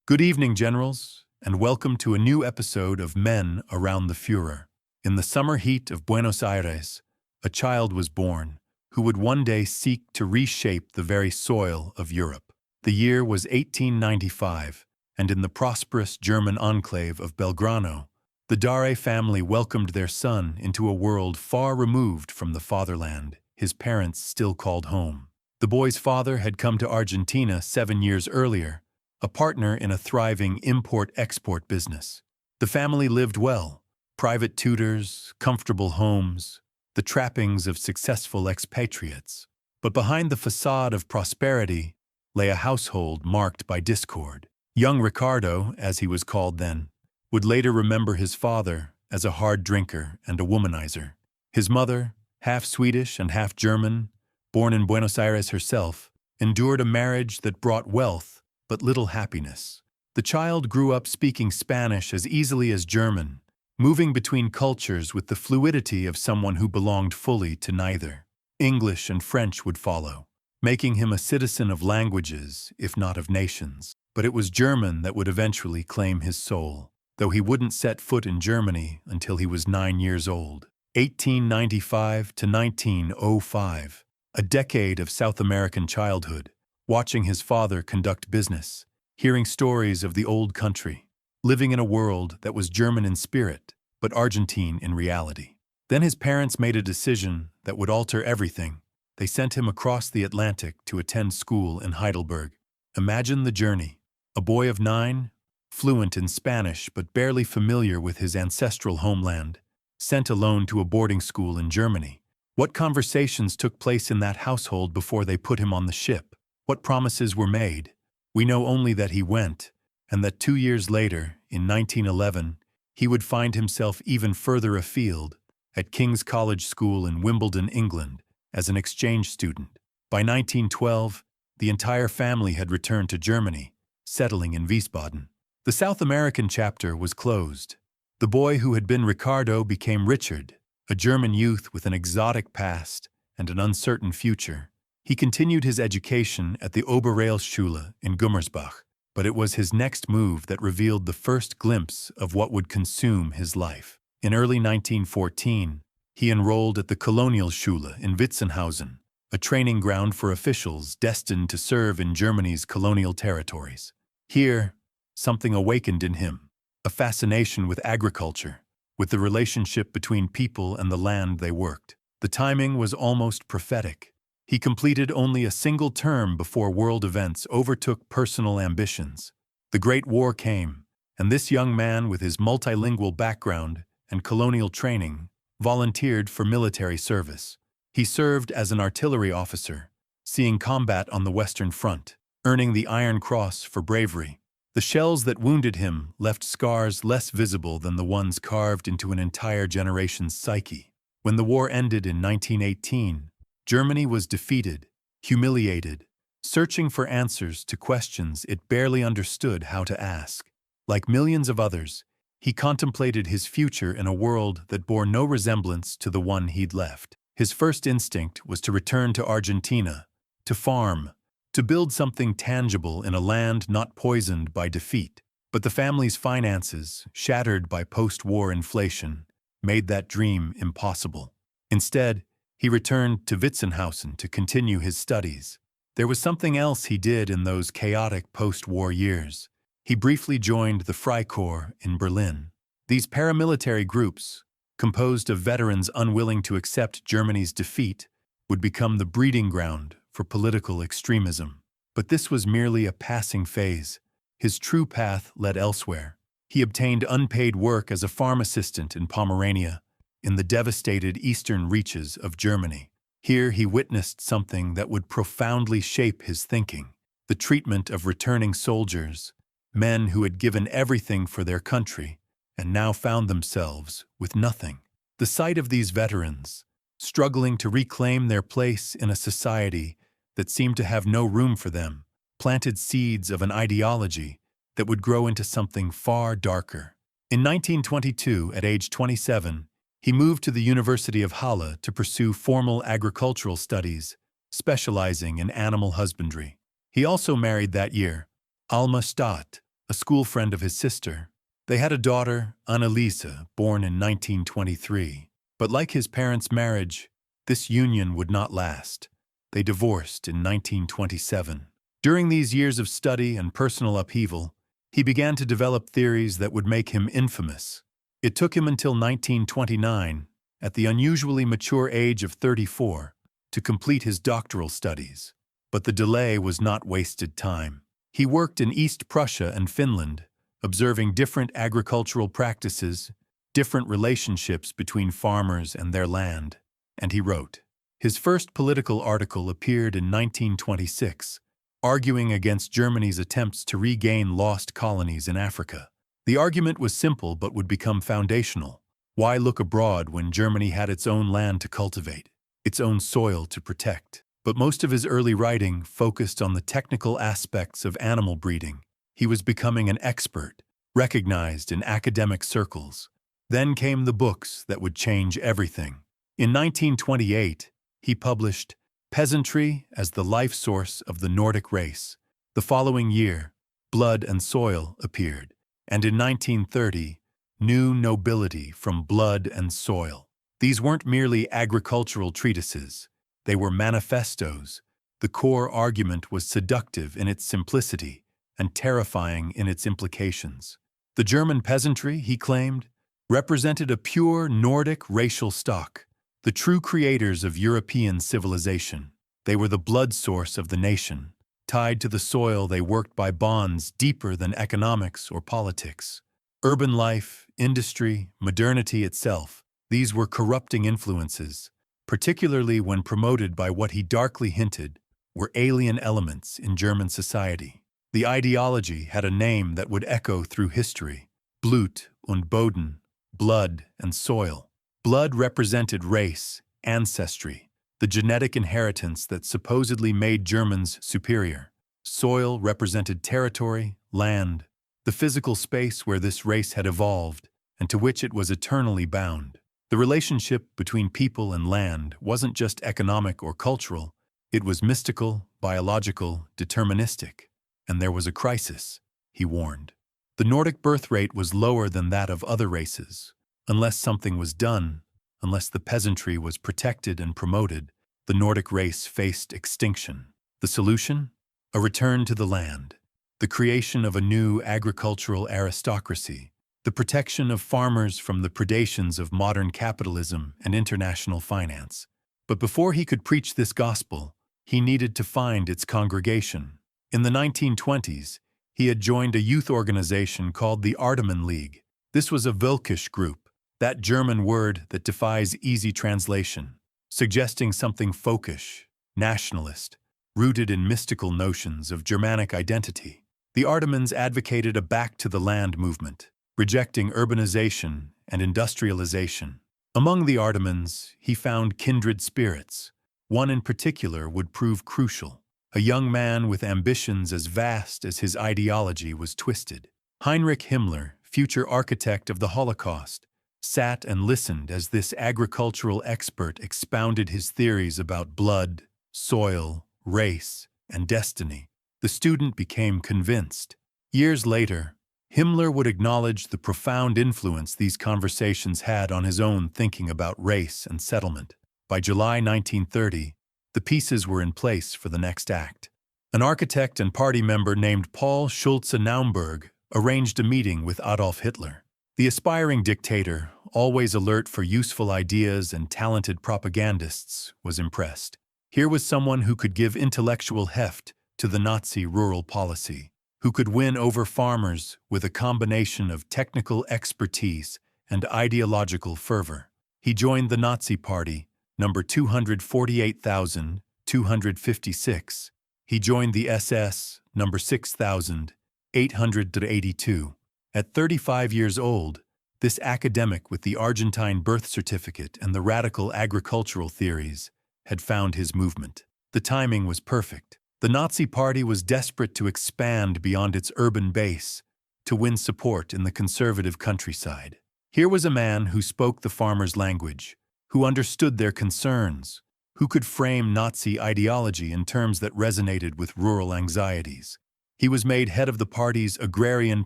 Good evening, generals, and welcome to a new episode of Men Around the Führer. In the summer heat of Buenos Aires, a child was born who would one day seek to reshape the very soil of Europe. The year was 1895, and in the prosperous German enclave of Belgrano, the Darre family welcomed their son into a world far removed from the fatherland his parents still called home. The boy's father had come to Argentina 7 years earlier, a partner in a thriving import-export business. The family lived well: private tutors, comfortable homes, the trappings of successful expatriates. But behind the facade of prosperity lay a household marked by discord. Young Ricardo, as he was called then, would later remember his father as a hard drinker and a womanizer. His mother, half Swedish and half German, born in Buenos Aires herself, endured a marriage that brought wealth but little happiness. The child grew up speaking Spanish as easily as German, moving between cultures with the fluidity of someone who belonged fully to neither. English and French would follow, making him a citizen of languages, if not of nations. But it was German that would eventually claim his soul, though he wouldn't set foot in Germany until he was 9 years old. 1895 to 1905, a decade of South American childhood, watching his father conduct business, hearing stories of the old country, living in a world that was German in spirit, but Argentine in reality. Then his parents made a decision that would alter everything. They sent him across the Atlantic to attend school in Heidelberg. Imagine the journey. A boy of 9, fluent in Spanish but barely familiar with his ancestral homeland, sent alone to a boarding school in Germany. What conversations took place in that household before they put him on the ship? What promises were made? We know only that he went, and that 2 years later, in 1911, he would find himself even further afield, at King's College School in Wimbledon, England, as an exchange student. By 1912, the entire family had returned to Germany, settling in Wiesbaden. The South American chapter was closed. The boy who had been Ricardo became Richard, a German youth with an exotic past and an uncertain future. He continued his education at the Oberrealschule in Gummersbach, but it was his next move that revealed the first glimpse of what would consume his life. In early 1914, he enrolled at the Kolonialschule in Witzenhausen, a training ground for officials destined to serve in Germany's colonial territories. Here, something awakened in him, a fascination with agriculture, with the relationship between people and the land they worked. The timing was almost prophetic. He completed only a single term before world events overtook personal ambitions. The Great War came, and this young man, with his multilingual background and colonial training, volunteered for military service. He served as an artillery officer, seeing combat on the Western Front, earning the Iron Cross for bravery. The shells that wounded him left scars less visible than the ones carved into an entire generation's psyche. When the war ended in 1918, Germany was defeated, humiliated, searching for answers to questions it barely understood how to ask. Like millions of others, he contemplated his future in a world that bore no resemblance to the one he'd left. His first instinct was to return to Argentina, to farm, to build something tangible in a land not poisoned by defeat. But the family's finances, shattered by post-war inflation, made that dream impossible. Instead, he returned to Witzenhausen to continue his studies. There was something else he did in those chaotic post-war years. He briefly joined the Freikorps in Berlin. These paramilitary groups, composed of veterans unwilling to accept Germany's defeat, would become the breeding ground for political extremism. But this was merely a passing phase. His true path led elsewhere. He obtained unpaid work as a farm assistant in Pomerania, in the devastated eastern reaches of Germany. Here he witnessed something that would profoundly shape his thinking: the treatment of returning soldiers, men who had given everything for their country and now found themselves with nothing. The sight of these veterans, struggling to reclaim their place in a society that seemed to have no room for them, planted seeds of an ideology that would grow into something far darker. In 1922, at age 27, he moved to the University of Halle to pursue formal agricultural studies, specializing in animal husbandry. He also married that year Alma Stott, a school friend of his sister. They had a daughter, Anneliese, born in 1923. But like his parents' marriage, this union would not last. They divorced in 1927. During these years of study and personal upheaval, he began to develop theories that would make him infamous. It took him until 1929, at the unusually mature age of 34, to complete his doctoral studies. But the delay was not wasted time. He worked in East Prussia and Finland, observing different agricultural practices, different relationships between farmers and their land, and he wrote. His first political article appeared in 1926, arguing against Germany's attempts to regain lost colonies in Africa. The argument was simple but would become foundational. Why look abroad when Germany had its own land to cultivate, its own soil to protect? But most of his early writing focused on the technical aspects of animal breeding. He was becoming an expert, recognized in academic circles. Then came the books that would change everything. In 1928, he published Peasantry as the Life Source of the Nordic Race. The following year, Blood and Soil appeared, and in 1930, New Nobility from Blood and Soil. These weren't merely agricultural treatises. They were manifestos. The core argument was seductive in its simplicity and terrifying in its implications. The German peasantry, he claimed, represented a pure Nordic racial stock, the true creators of European civilization. They were the blood source of the nation. Tied to the soil, they worked by bonds deeper than economics or politics. Urban life, industry, modernity itself, these were corrupting influences, particularly when promoted by what he darkly hinted were alien elements in German society. The ideology had a name that would echo through history: Blut und Boden, blood and soil. Blood represented race, ancestry, the genetic inheritance that supposedly made Germans superior. Soil represented territory, land, the physical space where this race had evolved and to which it was eternally bound. The relationship between people and land wasn't just economic or cultural, it was mystical, biological, deterministic. And there was a crisis, he warned. The Nordic birth rate was lower than that of other races. Unless something was done, unless the peasantry was protected and promoted, the Nordic race faced extinction. The solution? A return to the land, the creation of a new agricultural aristocracy, the protection of farmers from the predations of modern capitalism and international finance. But before he could preach this gospel, he needed to find its congregation. In the 1920s, he had joined a youth organization called the Ardeman League. This was a Völkisch group, that German word that defies easy translation, suggesting something folkish, nationalist, rooted in mystical notions of Germanic identity. The Ardemans advocated a back-to-the-land movement, rejecting urbanization and industrialization. Among the Ardemans, he found kindred spirits. One in particular would prove crucial, a young man with ambitions as vast as his ideology was twisted. Heinrich Himmler, future architect of the Holocaust, sat and listened as this agricultural expert expounded his theories about blood, soil, race, and destiny. The student became convinced. Years later, Himmler would acknowledge the profound influence these conversations had on his own thinking about race and settlement. By July 1930, the pieces were in place for the next act. An architect and party member named Paul Schulze-Naumburg arranged a meeting with Adolf Hitler. The aspiring dictator, always alert for useful ideas and talented propagandists, was impressed. Here was someone who could give intellectual heft to the Nazi rural policy, who could win over farmers with a combination of technical expertise and ideological fervor. He joined the Nazi Party, number 248,256. He joined the SS, number 6,882. At 35 years old, this academic with the Argentine birth certificate and the radical agricultural theories had found his movement. The timing was perfect. The Nazi Party was desperate to expand beyond its urban base, to win support in the conservative countryside. Here was a man who spoke the farmers' language, who understood their concerns, who could frame Nazi ideology in terms that resonated with rural anxieties. He was made head of the party's agrarian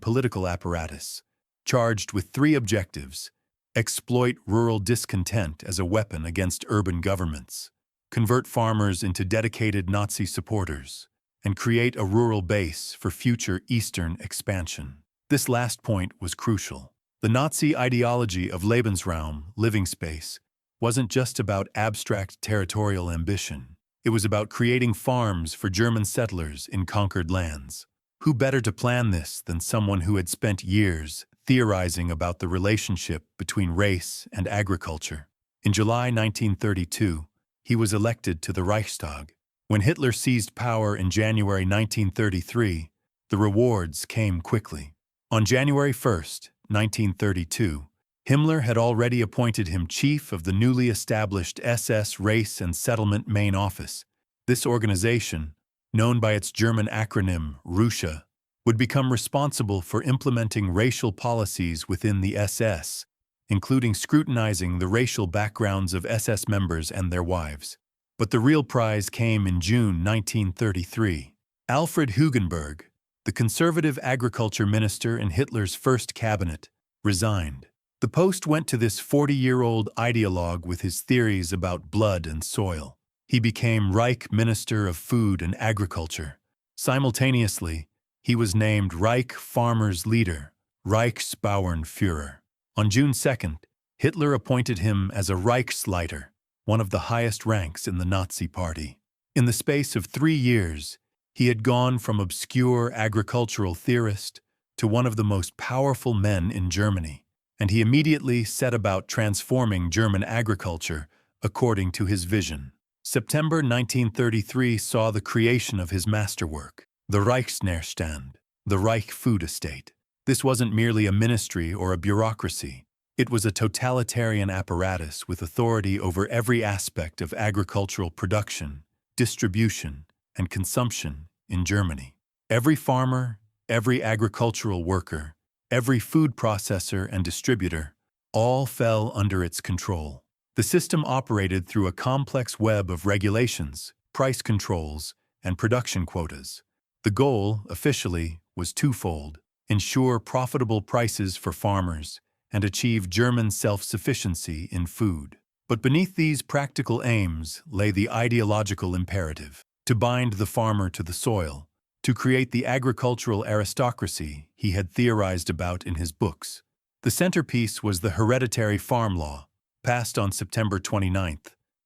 political apparatus, charged with three objectives: exploit rural discontent as a weapon against urban governments, convert farmers into dedicated Nazi supporters, and create a rural base for future Eastern expansion. This last point was crucial. The Nazi ideology of Lebensraum, living space, wasn't just about abstract territorial ambition. It was about creating farms for German settlers in conquered lands. Who better to plan this than someone who had spent years theorizing about the relationship between race and agriculture? In July 1932, he was elected to the Reichstag. When Hitler seized power in January 1933, the rewards came quickly. On January 1st, 1932, Himmler had already appointed him chief of the newly established SS Race and Settlement Main Office. This organization, known by its German acronym Russia, would become responsible for implementing racial policies within the SS, including scrutinizing the racial backgrounds of SS members and their wives. But the real prize came in June 1933. Alfred Hugenberg, the conservative agriculture minister in Hitler's first cabinet, resigned. The post went to this 40-year-old ideologue with his theories about blood and soil. He became Reich Minister of Food and Agriculture. Simultaneously, he was named Reich Farmers' Leader, Reichsbauernführer. On June 2nd, Hitler appointed him as a Reichsleiter, one of the highest ranks in the Nazi Party. In the space of 3 years, he had gone from obscure agricultural theorist to one of the most powerful men in Germany, and he immediately set about transforming German agriculture according to his vision. September 1933 saw the creation of his masterwork, the Reichsnährstand, the Reich Food Estate. This wasn't merely a ministry or a bureaucracy. It was a totalitarian apparatus with authority over every aspect of agricultural production, distribution, and consumption in Germany. Every farmer, every agricultural worker, every food processor and distributor, all fell under its control. The system operated through a complex web of regulations, price controls, and production quotas. The goal, officially, was twofold: ensure profitable prices for farmers and achieve German self-sufficiency in food. But beneath these practical aims lay the ideological imperative: to bind the farmer to the soil, to create the agricultural aristocracy he had theorized about in his books. The centerpiece was the hereditary farm law, passed on September 29,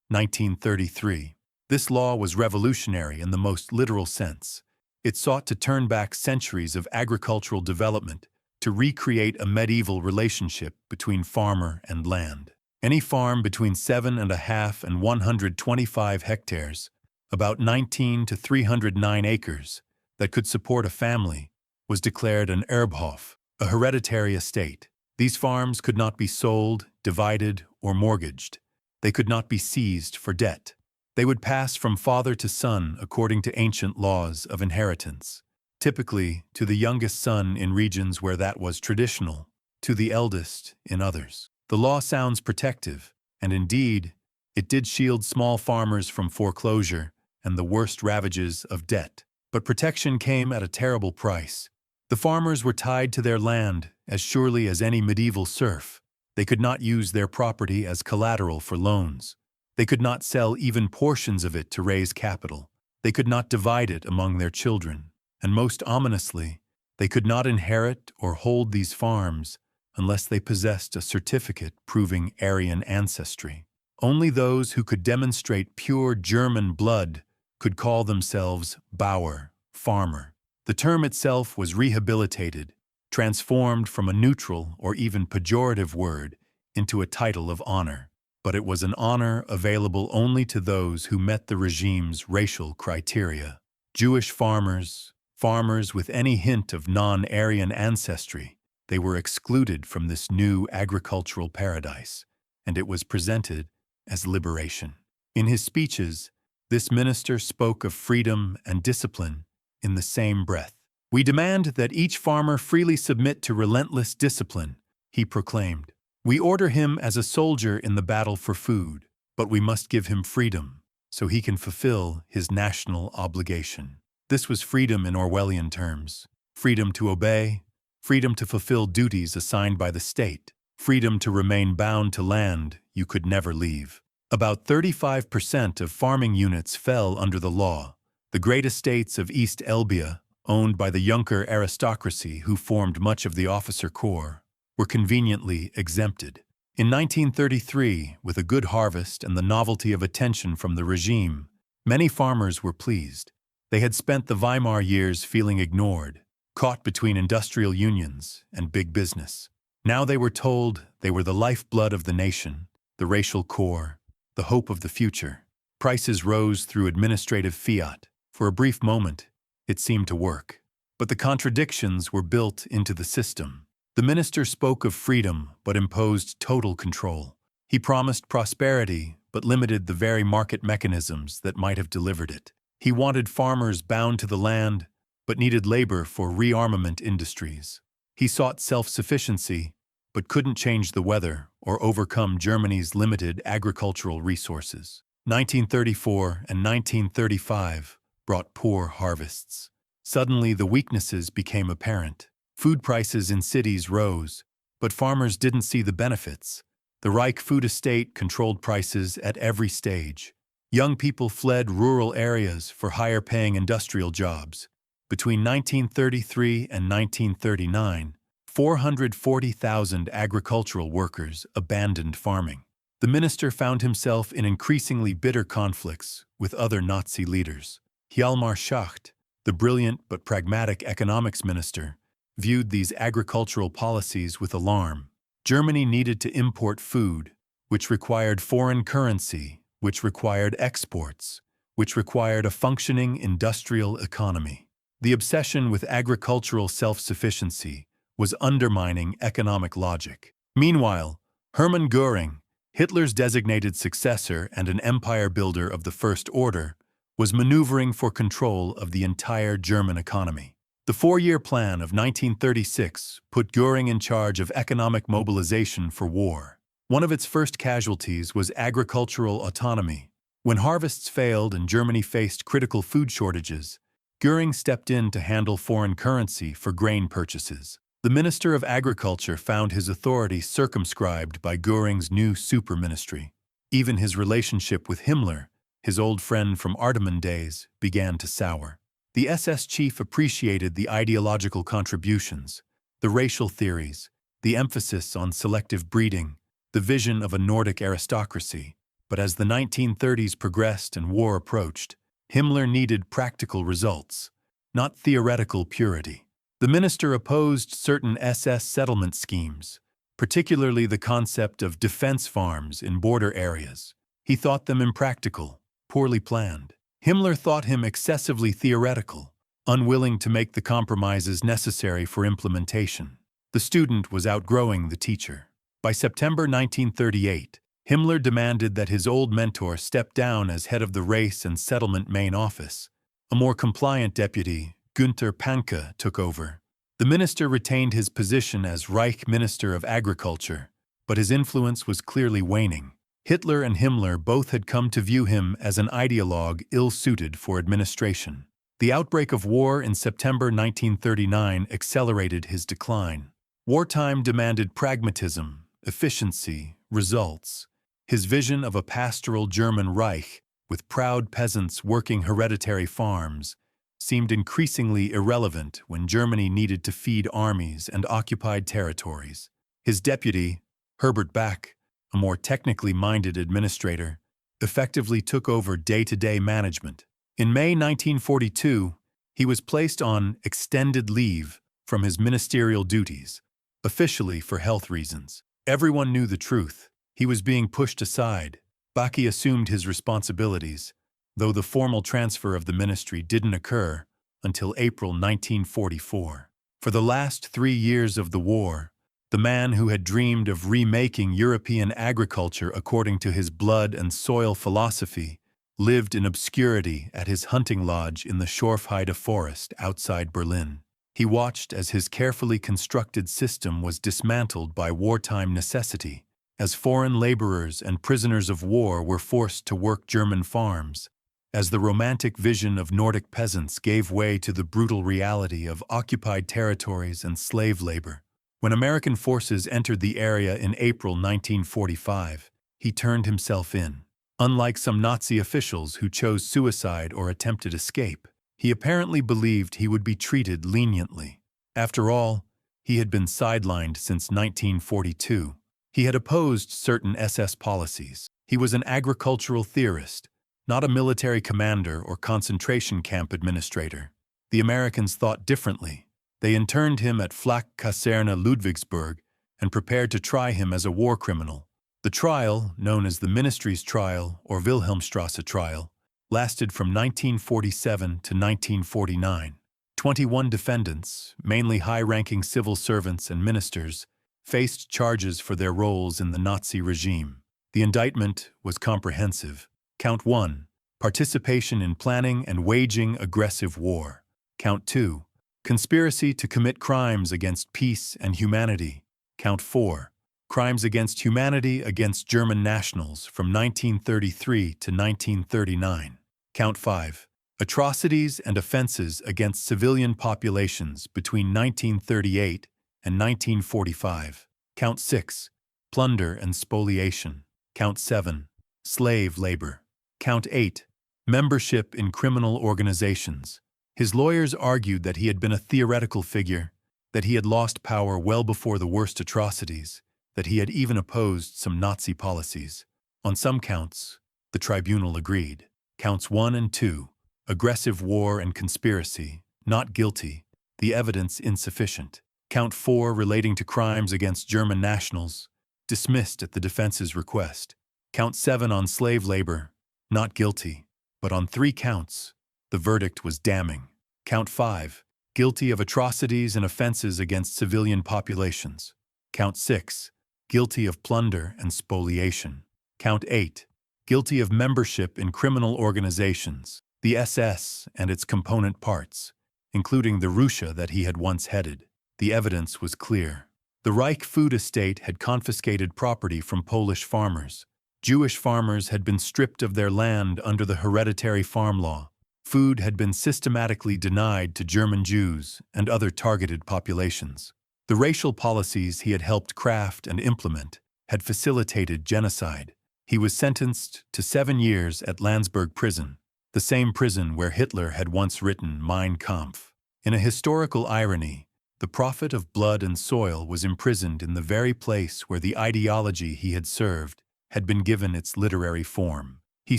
1933. This law was revolutionary in the most literal sense. It sought to turn back centuries of agricultural development to recreate a medieval relationship between farmer and land. Any farm between 7.5 and 125 hectares, about 19 to 309 acres, that could support a family, was declared an Erbhof, a hereditary estate. These farms could not be sold, divided, or mortgaged. They could not be seized for debt. They would pass from father to son according to ancient laws of inheritance, typically to the youngest son in regions where that was traditional, to the eldest in others. The law sounds protective, and indeed, it did shield small farmers from foreclosure and the worst ravages of debt. But protection came at a terrible price. The farmers were tied to their land as surely as any medieval serf. They could not use their property as collateral for loans. They could not sell even portions of it to raise capital. They could not divide it among their children. And most ominously, they could not inherit or hold these farms unless they possessed a certificate proving Aryan ancestry. Only those who could demonstrate pure German blood could call themselves Bauer, farmer. The term itself was rehabilitated, transformed from a neutral or even pejorative word into a title of honor. But it was an honor available only to those who met the regime's racial criteria. Jewish farmers, farmers with any hint of non-Aryan ancestry, they were excluded from this new agricultural paradise, and it was presented as liberation. In his speeches, this minister spoke of freedom and discipline in the same breath. "We demand that each farmer freely submit to relentless discipline," he proclaimed. "We order him as a soldier in the battle for food, but we must give him freedom so he can fulfill his national obligation." This was freedom in Orwellian terms. Freedom to obey, freedom to fulfill duties assigned by the state, freedom to remain bound to land you could never leave. About 35% of farming units fell under the law. The great estates of East Elbia, owned by the Junker aristocracy who formed much of the officer corps, were conveniently exempted. In 1933, with a good harvest and the novelty of attention from the regime, many farmers were pleased. They had spent the Weimar years feeling ignored, caught between industrial unions and big business. Now they were told they were the lifeblood of the nation, the racial core, the hope of the future. Prices rose through administrative fiat. For a brief moment, it seemed to work. But the contradictions were built into the system. The minister spoke of freedom but imposed total control. He promised prosperity but limited the very market mechanisms that might have delivered it. He wanted farmers bound to the land but needed labor for rearmament industries. He sought self-sufficiency but couldn't change the weather or overcome Germany's limited agricultural resources. 1934 and 1935 brought poor harvests. Suddenly, the weaknesses became apparent. Food prices in cities rose, but farmers didn't see the benefits. The Reich food estate controlled prices at every stage. Young people fled rural areas for higher-paying industrial jobs. Between 1933 and 1939, 440,000 agricultural workers abandoned farming. The minister found himself in increasingly bitter conflicts with other Nazi leaders. Hjalmar Schacht, the brilliant but pragmatic economics minister, viewed these agricultural policies with alarm. Germany needed to import food, which required foreign currency, which required exports, which required a functioning industrial economy. The obsession with agricultural self-sufficiency was undermining economic logic. Meanwhile, Hermann Göring, Hitler's designated successor and an empire builder of the First Order, was maneuvering for control of the entire German economy. The four-year plan of 1936 put Göring in charge of economic mobilization for war. One of its first casualties was agricultural autonomy. When harvests failed and Germany faced critical food shortages, Göring stepped in to handle foreign currency for grain purchases. The Minister of Agriculture found his authority circumscribed by Göring's new super-ministry. Even his relationship with Himmler, his old friend from Ardeman days, began to sour. The SS chief appreciated the ideological contributions, the racial theories, the emphasis on selective breeding, the vision of a Nordic aristocracy. But as the 1930s progressed and war approached, Himmler needed practical results, not theoretical purity. The minister opposed certain SS settlement schemes, particularly the concept of defense farms in border areas. He thought them impractical, poorly planned. Himmler thought him excessively theoretical, unwilling to make the compromises necessary for implementation. The student was outgrowing the teacher. By September 1938, Himmler demanded that his old mentor step down as head of the Race and Settlement Main Office. A more compliant deputy, Günther Panke, took over. The minister retained his position as Reich Minister of Agriculture, but his influence was clearly waning. Hitler and Himmler both had come to view him as an ideologue ill-suited for administration. The outbreak of war in September 1939 accelerated his decline. Wartime demanded pragmatism, efficiency, results. His vision of a pastoral German Reich, with proud peasants working hereditary farms, seemed increasingly irrelevant when Germany needed to feed armies and occupied territories. His deputy, Herbert Back, a more technically minded administrator, effectively took over day-to-day management. In May 1942, he was placed on extended leave from his ministerial duties, officially for health reasons. Everyone knew the truth. He was being pushed aside. Baki assumed his responsibilities, though the formal transfer of the ministry didn't occur until April 1944. For the last 3 years of the war, the man who had dreamed of remaking European agriculture according to his blood and soil philosophy lived in obscurity at his hunting lodge in the Schorfheide forest outside Berlin. He watched as his carefully constructed system was dismantled by wartime necessity, as foreign laborers and prisoners of war were forced to work German farms. as the romantic vision of Nordic peasants gave way to the brutal reality of occupied territories and slave labor. When American forces entered the area in April 1945, he turned himself in. Unlike some Nazi officials who chose suicide or attempted escape, he apparently believed he would be treated leniently. After all, he had been sidelined since 1942. He had opposed certain SS policies. He was an agricultural theorist, not a military commander or concentration camp administrator. The Americans thought differently. They interned him at Flak-Kaserne Ludwigsburg and prepared to try him as a war criminal. The trial, known as the Ministry's Trial or Wilhelmstrasse Trial, lasted from 1947 to 1949. 21 defendants, mainly high-ranking civil servants and ministers, faced charges for their roles in the Nazi regime. The indictment was comprehensive. Count 1, participation in planning and waging aggressive war. Count 2, conspiracy to commit crimes against peace and humanity. Count 4, crimes against humanity against German nationals from 1933 to 1939. Count 5, atrocities and offenses against civilian populations between 1938 and 1945. Count 6, plunder and spoliation. Count 7, slave labor. Count 8, membership in criminal organizations. His lawyers argued that he had been a theoretical figure, that he had lost power well before the worst atrocities, that he had even opposed some Nazi policies. On some counts, the tribunal agreed. Counts 1 and 2, aggressive war and conspiracy, not guilty, the evidence insufficient. Count 4, relating to crimes against German nationals, dismissed at the defense's request. Count 7 on slave labor, not guilty, but on 3 counts, the verdict was damning. Count 5, guilty of atrocities and offenses against civilian populations. Count 6, guilty of plunder and spoliation. Count 8, guilty of membership in criminal organizations, the SS and its component parts, including the Russia that he had once headed. The evidence was clear. The Reich food estate had confiscated property from Polish farmers. Jewish farmers had been stripped of their land under the hereditary farm law. Food had been systematically denied to German Jews and other targeted populations. The racial policies he had helped craft and implement had facilitated genocide. He was sentenced to 7 years at Landsberg prison, the same prison where Hitler had once written Mein Kampf. In a historical irony, the prophet of blood and soil was imprisoned in the very place where the ideology he had served had been given its literary form. He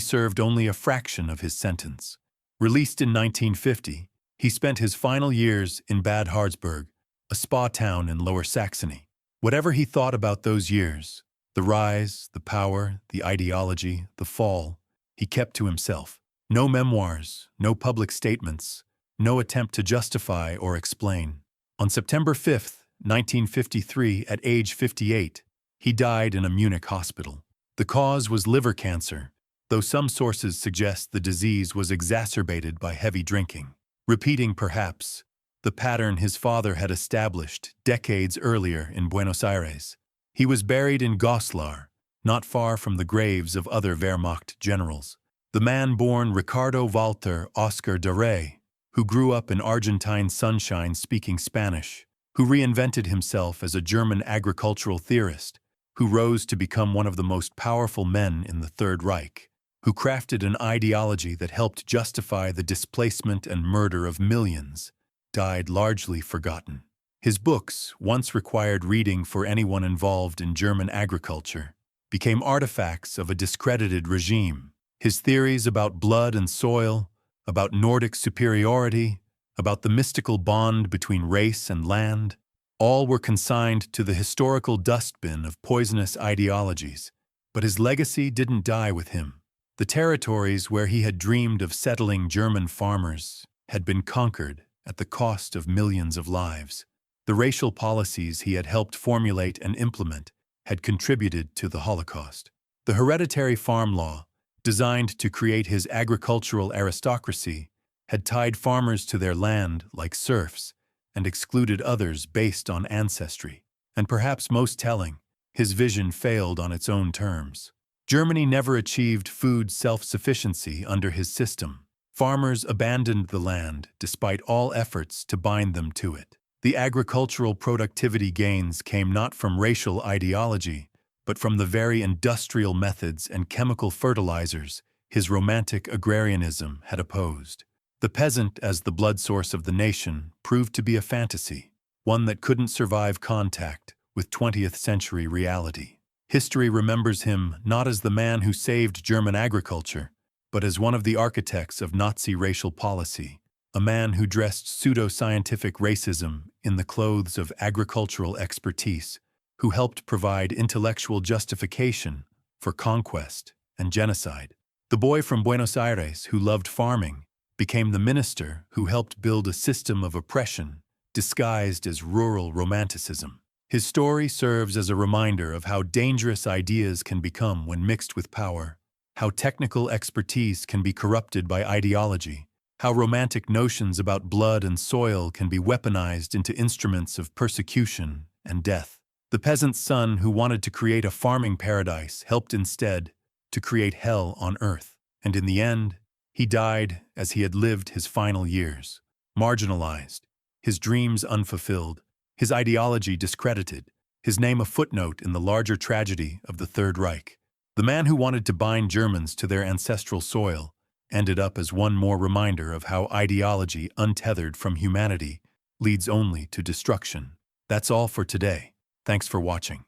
served only a fraction of his sentence. Released in 1950, he spent his final years in Bad Harzburg, a spa town in Lower Saxony. Whatever he thought about those years, the rise, the power, the ideology, the fall, he kept to himself. No memoirs, no public statements, no attempt to justify or explain. On September 5, 1953, at age 58, he died in a Munich hospital. The cause was liver cancer, though some sources suggest the disease was exacerbated by heavy drinking, repeating perhaps the pattern his father had established decades earlier in Buenos Aires. He was buried in Goslar, not far from the graves of other Wehrmacht generals. The man born Ricardo Walther Oscar Darré, who grew up in Argentine sunshine speaking Spanish, who reinvented himself as a German agricultural theorist, who rose to become one of the most powerful men in the Third Reich, who crafted an ideology that helped justify the displacement and murder of millions, died largely forgotten. His books, once required reading for anyone involved in German agriculture, became artifacts of a discredited regime. His theories about blood and soil, about Nordic superiority, about the mystical bond between race and land, all were consigned to the historical dustbin of poisonous ideologies. But his legacy didn't die with him. The territories where he had dreamed of settling German farmers had been conquered at the cost of millions of lives. The racial policies he had helped formulate and implement had contributed to the Holocaust. The hereditary farm law, designed to create his agricultural aristocracy, had tied farmers to their land like serfs and excluded others based on ancestry. And perhaps most telling, his vision failed on its own terms. Germany never achieved food self-sufficiency under his system. Farmers abandoned the land despite all efforts to bind them to it. The agricultural productivity gains came not from racial ideology, but from the very industrial methods and chemical fertilizers his romantic agrarianism had opposed. The peasant as the blood source of the nation proved to be a fantasy, one that couldn't survive contact with 20th century reality. History remembers him not as the man who saved German agriculture, but as one of the architects of Nazi racial policy, a man who dressed pseudo-scientific racism in the clothes of agricultural expertise, who helped provide intellectual justification for conquest and genocide. The boy from Buenos Aires who loved farming became the minister who helped build a system of oppression disguised as rural romanticism. His story serves as a reminder of how dangerous ideas can become when mixed with power, how technical expertise can be corrupted by ideology, how romantic notions about blood and soil can be weaponized into instruments of persecution and death. The peasant's son who wanted to create a farming paradise helped instead to create hell on earth, and in the end, he died as he had lived his final years, marginalized, his dreams unfulfilled, his ideology discredited, his name a footnote in the larger tragedy of the Third Reich. The man who wanted to bind Germans to their ancestral soil ended up as one more reminder of how ideology untethered from humanity leads only to destruction. That's all for today. Thanks for watching.